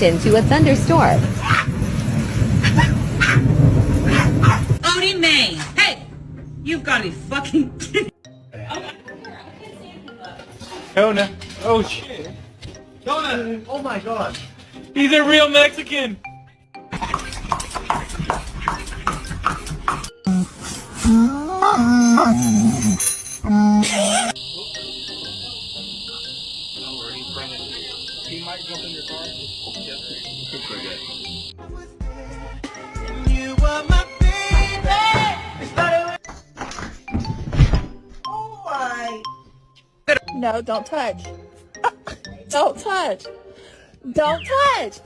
into a thunderstorm. Odie May! Hey! You've got to be fucking Kona. Oh shit. Kona! Oh my god. He's a real Mexican. He might jump in your car. You were my baby. Oh my. No, don't touch. Don't touch. Don't touch.